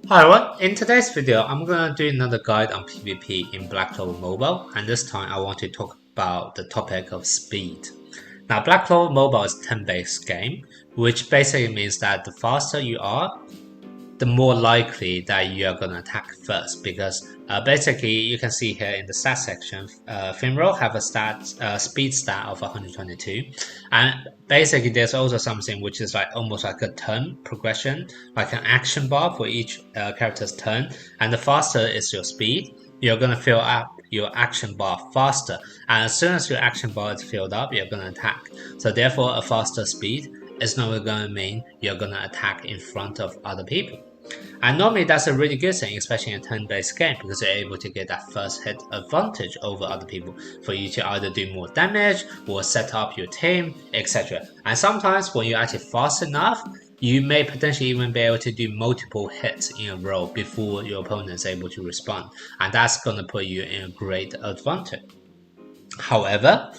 Hi everyone, in today's video I'm going to do another guide on PvP in Black Clover Mobile, and this time I want to talk about the topic of speed. Now Black Clover Mobile is a turn-based game, which basically means that the faster you are, the more likely that you are going to attack first, because basically you can see here in the stat section, Finro have a speed stat of 122, and basically there's also something which is like almost like a turn progression, like an action bar for each character's turn, and the faster is your speed, you're going to fill up your action bar faster, and as soon as your action bar is filled up, you're going to attack. So therefore a faster speed is normally going to mean you're going to attack in front of other people. And normally that's a really good thing, especially in a turn-based game, because you're able to get that first hit advantage over other people for you to either do more damage or set up your team, etc. And sometimes when you're actually fast enough, you may potentially even be able to do multiple hits in a row before your opponent is able to respond, and that's going to put you in a great advantage. However,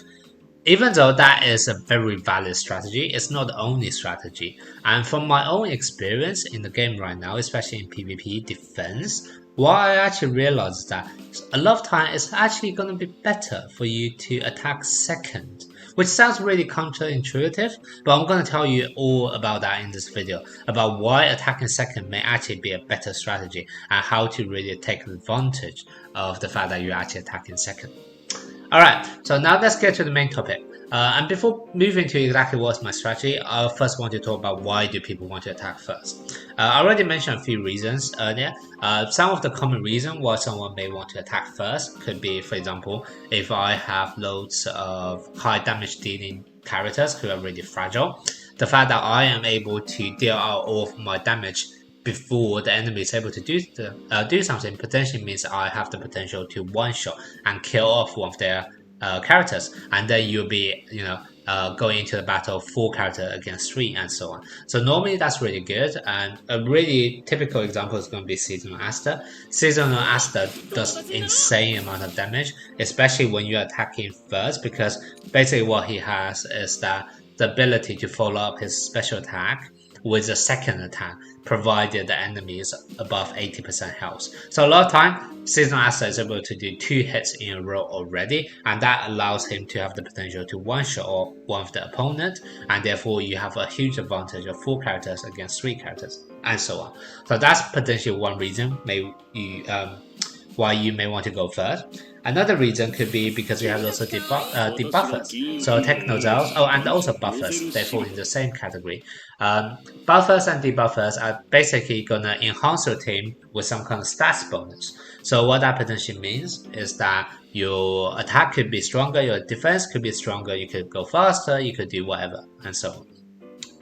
even though that is a very valid strategy, it's not the only strategy. And from my own experience in the game right now, especially in PvP defense, what I actually realized is that a lot of time it's actually going to be better for you to attack second. Which sounds really counterintuitive, but I'm going to tell you all about that in this video, about why attacking second may actually be a better strategy and how to really take advantage of the fact that you're actually attacking second. Alright, so now let's get to the main topic. And before moving to exactly what's my strategy, I first want to talk about why do people want to attack first. I already mentioned a few reasons earlier. Some of the common reasons why someone may want to attack first could be, for example, if I have loads of high damage dealing characters who are really fragile, the fact that I am able to deal out all of my damage before the enemy is able to do something potentially means I have the potential to one-shot and kill off one of their characters, and then you'll be going into the battle 4 character against 3 and so on. So normally that's really good, and a really typical example is going to be Seasonal Aster. Seasonal Aster does insane amount of damage, especially when you're attacking first, because basically what he has is that the ability to follow up his special attack with a second attack, provided the enemy is above 80% health. So a lot of time, Seasonal Aster is able to do 2 hits in a row already, and that allows him to have the potential to one-shot one of the opponent, and therefore you have a huge advantage of 4 characters against 3 characters, and so on. So that's potentially one reason why you may want to go first. Another reason could be because you have also debuffers. So Technozals, oh, and also buffers, they fall in the same category. Buffers and debuffers are basically gonna enhance your team with some kind of stats bonus. So what that potentially means is that your attack could be stronger, your defense could be stronger, you could go faster, you could do whatever, and so on.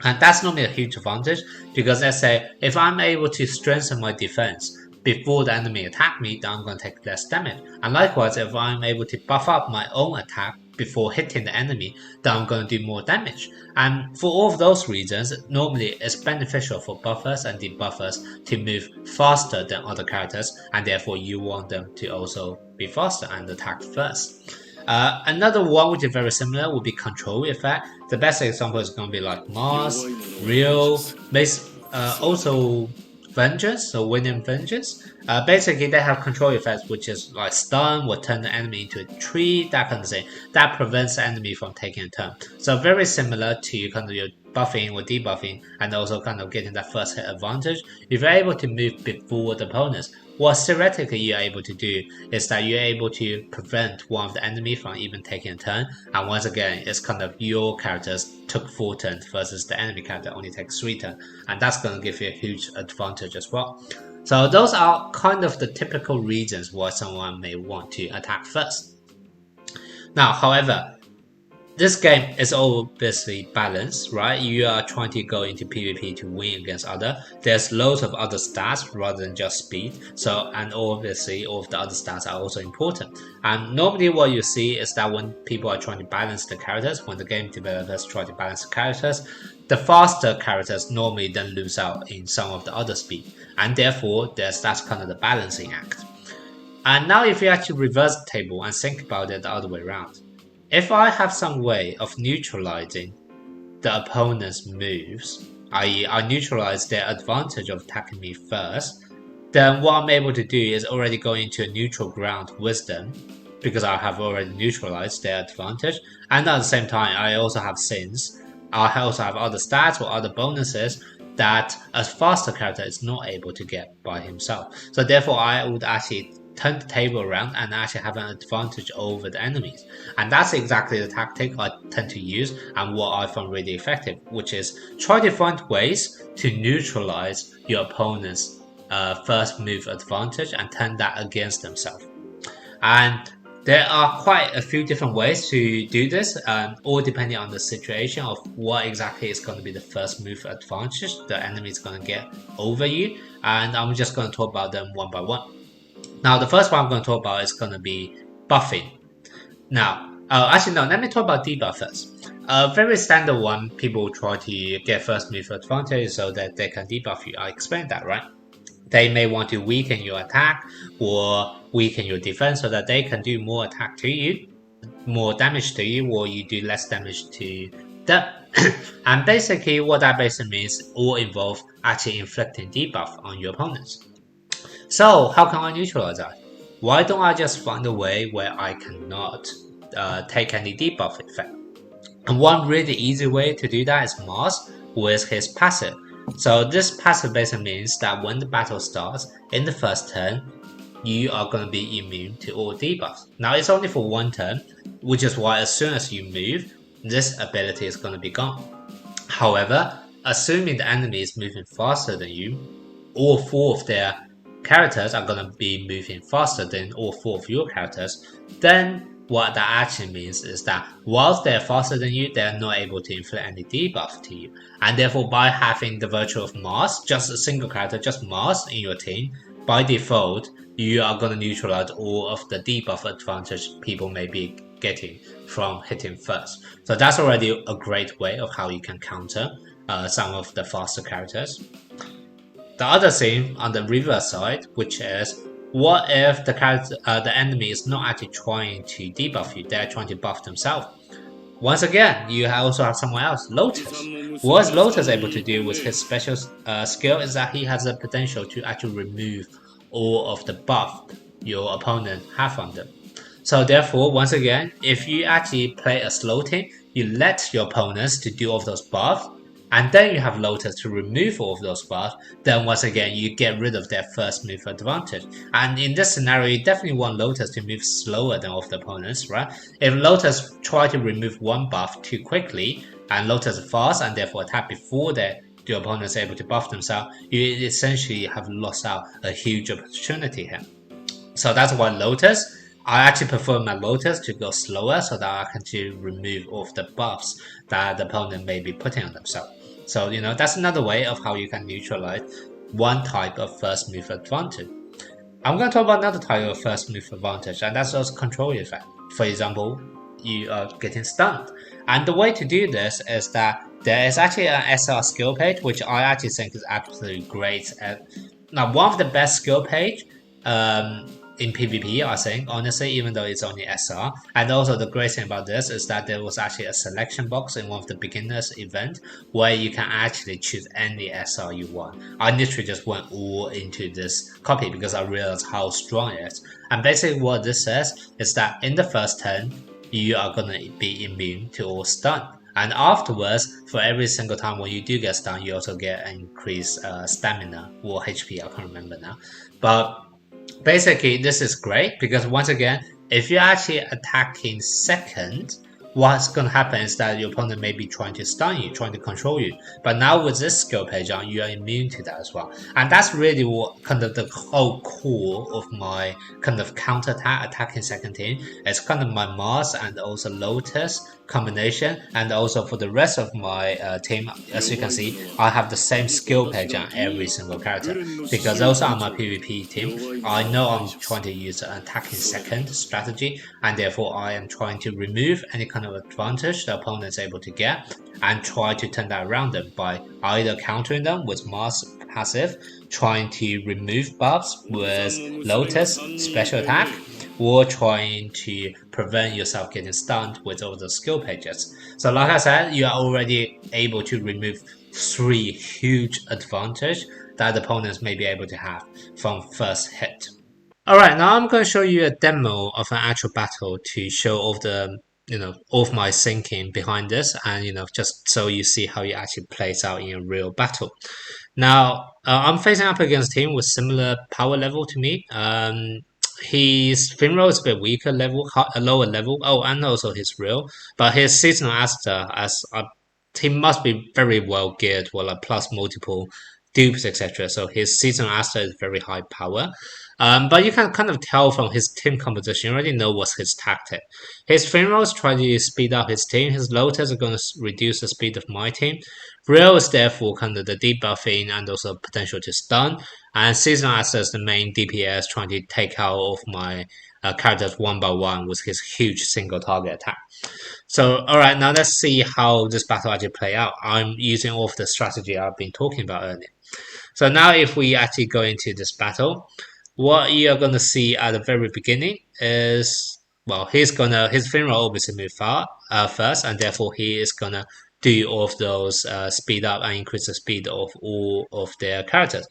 And that's normally a huge advantage, because let's say if I'm able to strengthen my defense before the enemy attack me, then I'm going to take less damage. And likewise, if I'm able to buff up my own attack before hitting the enemy, then I'm going to do more damage. And for all of those reasons, normally it's beneficial for buffers and debuffers to move faster than other characters, and therefore you want them to also be faster and attack first. Another one which is very similar would be control effect. The best example is going to be like Mars, Real, also Vengeance, so winning Vengeance. Basically, they have control effects, which is like stun, will turn the enemy into a tree, that kind of thing. That prevents the enemy from taking a turn. So very similar to kind of your buffing or debuffing, and also kind of getting that first hit advantage. If you're able to move before the opponents, what theoretically you're able to do is that you're able to prevent one of the enemy from even taking a turn, and once again it's kind of your characters took 4 turns versus the enemy character only takes 3 turns, and that's going to give you a huge advantage as well. So those are kind of the typical reasons why someone may want to attack first. Now, however, this game is obviously balanced, right? You are trying to go into PvP to win against other. There's loads of other stats rather than just speed. So, and obviously all of the other stats are also important. And normally what you see is that when people are trying to balance the characters, when the game developers try to balance the characters, the faster characters normally then lose out in some of the other speed. And therefore, that's kind of the balancing act. And now if you actually reverse the table and think about it the other way around, if I have some way of neutralizing the opponent's moves, i.e. I neutralize their advantage of attacking me first, then what I'm able to do is already go into a neutral ground with them because I have already neutralized their advantage. And at the same time, I also have sins. I also have other stats or other bonuses that a faster character is not able to get by himself. So therefore, I would actually turn the table around and actually have an advantage over the enemies. And that's exactly the tactic I tend to use and what I find really effective, which is try to find ways to neutralize your opponent's first move advantage and turn that against themselves. And there are quite a few different ways to do this, all depending on the situation of what exactly is going to be the first move advantage the enemy is going to get over you. And I'm just going to talk about them one by one. Now, the first one I'm going to talk about is going to be buffing. Now, actually, no, let me talk about debuff first. A very standard one, people try to get first move advantage so that they can debuff you. I explained that, right? They may want to weaken your attack or weaken your defense so that they can do more attack to you, more damage to you, or you do less damage to them. And basically, what that basically means all involve actually inflicting debuff on your opponents. So, how can I neutralize that? Why don't I just find a way where I cannot take any debuff effect? And one really easy way to do that is Mars with his passive. So this passive basically means that when the battle starts, in the first turn, you are going to be immune to all debuffs. Now it's only for one turn, which is why as soon as you move, this ability is going to be gone. However, assuming the enemy is moving faster than you, all four of their characters are going to be moving faster than all four of your characters, then what that actually means is that whilst they're faster than you, they're not able to inflict any debuff to you. And therefore, by having the virtue of Mars, just a single character, just Mars in your team, by default, you are going to neutralize all of the debuff advantage people may be getting from hitting first. So that's already a great way of how you can counter some of the faster characters. The other thing on the reverse side, which is what if the enemy is not actually trying to debuff you, they're trying to buff themselves? Once again, you also have someone else, Lotus. What is Lotus able to do with his special skill is that he has the potential to actually remove all of the buff your opponent have on them. So therefore, once again, if you actually play a slow team, you let your opponents to do all of those buffs, and then you have Lotus to remove all of those buffs, then once again you get rid of their first move advantage. And in this scenario, you definitely want Lotus to move slower than all of the opponents, right? If Lotus try to remove one buff too quickly, and Lotus is fast and therefore attack before the opponent is able to buff themselves, you essentially have lost out a huge opportunity here. So that's why Lotus, I actually prefer my Lotus to go slower so that I can to remove all of the buffs that the opponent may be putting on themselves. So, that's another way of how you can neutralize one type of first move advantage. I'm going to talk about another type of first move advantage, and that's also control effect. For example, you are getting stunned. And the way to do this is that there is actually an SR skill page, which I actually think is absolutely great. Now, one of the best skill page in PvP, I think, honestly, even though it's only SR. And also the great thing about this is that there was actually a selection box in one of the beginners event where you can actually choose any SR you want. I literally just went all into this copy because I realized how strong it is. And basically what this says is that in the first turn, you are going to be immune to all stun. And afterwards, for every single time when you do get stunned, you also get increased stamina or HP, I can't remember now. But basically, this is great because once again, if you're actually attacking second, what's going to happen is that your opponent may be trying to stun you, trying to control you. But now with this skill page on, you are immune to that as well. And that's really what kind of the whole core of my kind of counter-attack, attacking second team. It's kind of my Mars and also Lotus combination. And also for the rest of my team, as you can see, I have the same skill page on every single character. Because those are my PvP team, I know I'm trying to use an attacking second strategy. And therefore, I am trying to remove any kind of advantage the opponent is able to get and try to turn that around them by either countering them with Mars passive, trying to remove buffs with Lotus special attack, or trying to prevent yourself getting stunned with all the skill pages. So like I said, you are already able to remove 3 huge advantage that the opponents may be able to have from first hit. Alright, now I'm going to show you a demo of an actual battle to show all the all of my thinking behind this, and just so you see how it actually plays out in a real battle. Now, I'm facing up against a team with similar power level to me. His Finro is a bit weaker level, a lower level. Oh, and also his real, but his seasonal Aster as a he must be very well geared, well, like plus multiple dupes, etc. So his seasonal Aster is very high power. But you can kind of tell from his team composition, you already know what's his tactic. His Finros try to speed up his team. His Lotus are going to reduce the speed of my team. Real is there for kind of the debuffing and also potential to stun. And Seasonal Aster is the main DPS trying to take out of my characters one by one with his huge single target attack. So, alright, now let's see how this battle actually play out. I'm using all of the strategy I've been talking about earlier. So now if we actually go into this battle, what you're gonna see at the very beginning is, well, his Finra obviously move first, and therefore he is gonna do all of those speed up and increase the speed of all of their characters.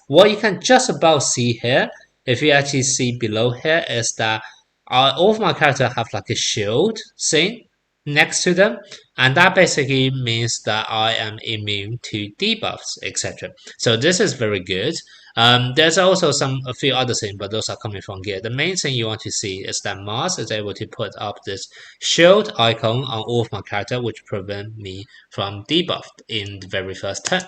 What you can just about see here, if you actually see below here, is that all of my characters have like a shield thing next to them, and that basically means that I am immune to debuffs, etc. So this is very good. There's also a few other things, but those are coming from gear. The main thing you want to see is that Mars is able to put up this shield icon on all of my character, which prevent me from debuffed in the very first turn.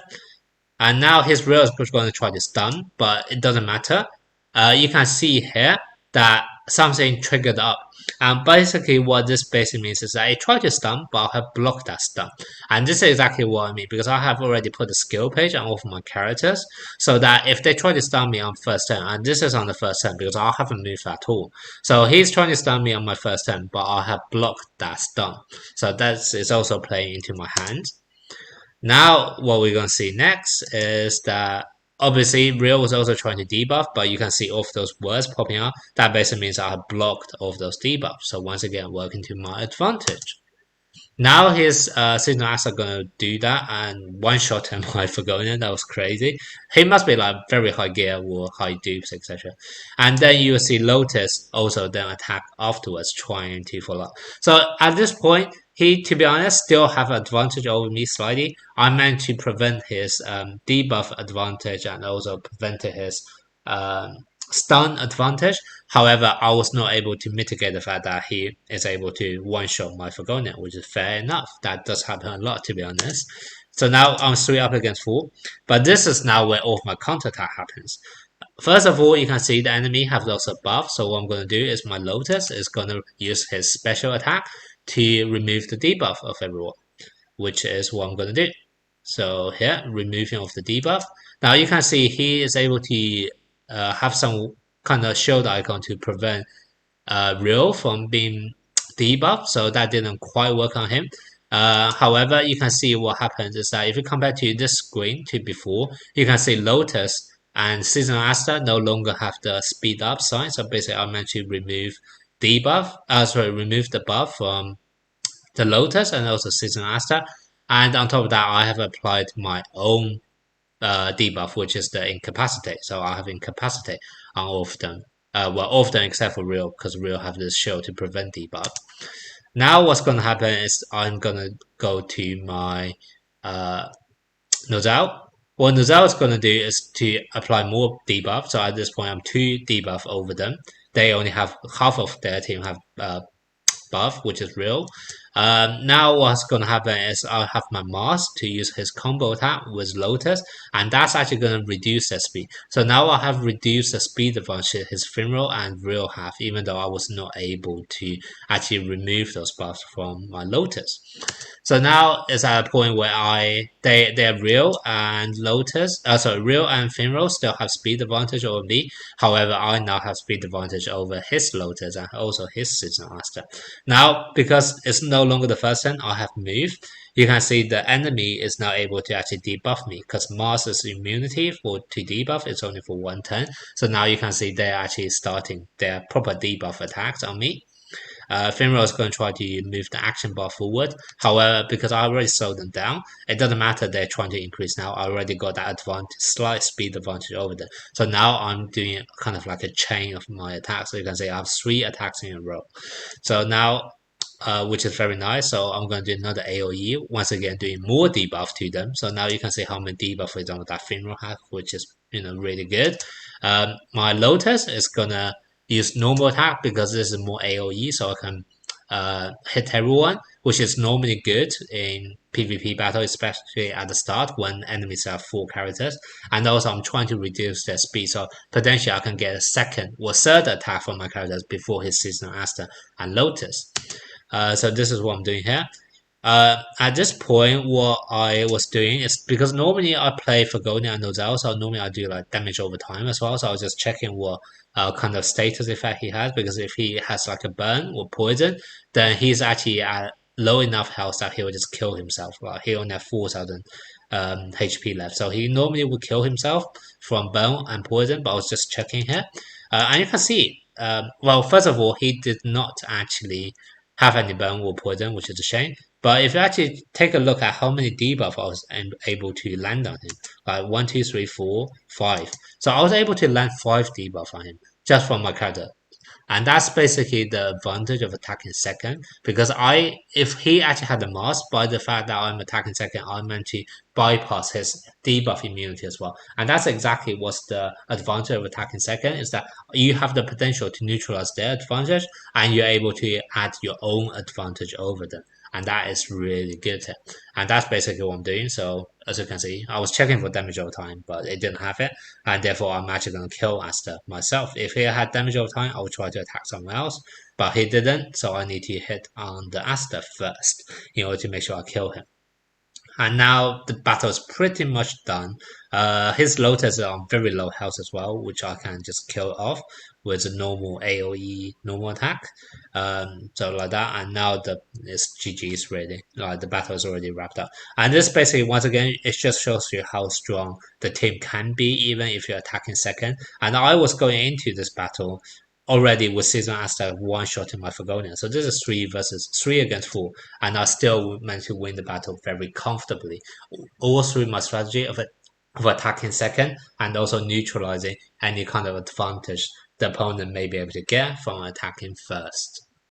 And now his real is going to try to stun, but it doesn't matter. You can see here that something triggered up. And basically what this basically means is that it tried to stun, but I have blocked that stun. And this is exactly what I mean, because I have already put the skill page on all of my characters, so that if they try to stun me on first turn, and this is on the first turn because I haven't moved at all. So he's trying to stun me on my first turn, but I have blocked that stun. So that is also playing into my hand. Now, what we're going to see next is that obviously Real was also trying to debuff, but you can see all of those words popping up. That basically means I have blocked all of those debuffs. So once again, working to my advantage. Now his Seasonal Axe are gonna do that and one shot him by Forgotten. That was crazy. He must be like very high gear or high dupes, etc. And then you will see Lotus also then attack afterwards, trying to follow up. So at this point, he, to be honest, still have advantage over me slightly. I meant to prevent his debuff advantage and also prevented his stun advantage. However, I was not able to mitigate the fact that he is able to one-shot my Forgotten, which is fair enough. That does happen a lot, to be honest. So now I'm 3 up against 4, but this is now where all of my counterattack happens. First of all, you can see the enemy have those buffs, so what I'm going to do is my Lotus is going to use his special attack to remove the debuff of everyone, which is what I'm going to do. So here, removing of the debuff. Now you can see he is able to have some kind of shield icon to prevent Real from being debuffed, so that didn't quite work on him. However, you can see what happens is that if you compare to this screen to before, you can see Lotus and Seasonal Aster no longer have the speed up sign. So basically, I meant to remove remove the buff from the Lotus and also Seasonal Aster. And on top of that, I have applied my own debuff, which is the Incapacitate. So I have Incapacitate on all of them. Well, all of them except for Real, because Real have this shield to prevent debuff. Now what's going to happen is I'm going to go to my Nozal. What Nozal is going to do is to apply more debuff. So at this point, I'm 2 debuff over them. They only have half of their team have buff, which is Real. Now what's going to happen is I'll have my Mars to use his combo attack with Lotus, and that's actually going to reduce their speed. So now I have reduced the speed advantage his Finro and Real have, even though I was not able to actually remove those buffs from my Lotus. So now it's at a point where they're Real and Real and Finro still have speed advantage over me. However, I now have speed advantage over his Lotus and also his Seasonal Master. Now, because it's no longer the first turn I have moved, you can see the enemy is now able to actually debuff me because Mars's immunity to debuff is only for 1 turn. So now you can see they're actually starting their proper debuff attacks on me. Finra is going to try to move the action bar forward. However, because I already slowed them down, it doesn't matter they're trying to increase now. I already got that advantage, slight speed advantage over them. So now I'm doing kind of like a chain of my attacks. So you can say I have 3 attacks in a row. So now which is very nice. So I'm going to do another AoE, once again doing more debuff to them. So now you can see how many debuff, for example, that Finro has, which is really good. My Lotus is gonna use normal attack because this is more AoE, so I can hit everyone, which is normally good in PvP battle, especially at the start when enemies have 4 characters. And also I'm trying to reduce their speed, so potentially I can get a second or third attack from my characters before his Seasonal Aster and Lotus. So this is what I'm doing here. At this point, what I was doing is because normally I play Fagonia and Nozel, so normally I do like damage over time as well. So I was just checking what kind of status effect he has, because if he has like a burn or poison, then he's actually at low enough health that he will just kill himself. Like he only have 4,000 HP left, so he normally would kill himself from burn and poison. But I was just checking here, and you can see. Well, first of all, he did not actually have any burn or poison, which is a shame. But if you actually take a look at how many debuff I was able to land on him, like 1, 2, 3, 4, 5. So I was able to land 5 debuff on him just from my character. And that's basically the advantage of attacking second, because if he actually had the mask, by the fact that I'm attacking second, I'm meant to bypass his debuff immunity as well. And that's exactly what's the advantage of attacking second, is that you have the potential to neutralize their advantage, and you're able to add your own advantage over them. And that is really good. And that's basically what I'm doing. So as you can see, I was checking for damage over time, but it didn't have it, and therefore I'm actually going to kill Aster myself. If he had damage over time, I would try to attack someone else, but he didn't, so I need to hit on the Aster first in order to make sure I kill him. And now the battle is pretty much done. His Lotus are on very low health as well, which I can just kill off with a normal AoE normal attack. So like that, and now it's GG's ready. Like the battle is already wrapped up. And this basically, once again, it just shows you how strong the team can be, even if you're attacking second. And I was going into this battle already with Season Aster one shot in my Fagonia. So this is 3 against 4, and I still managed to win the battle very comfortably, all through my strategy of attacking second and also neutralizing any kind of advantage the opponent may be able to get from attacking first.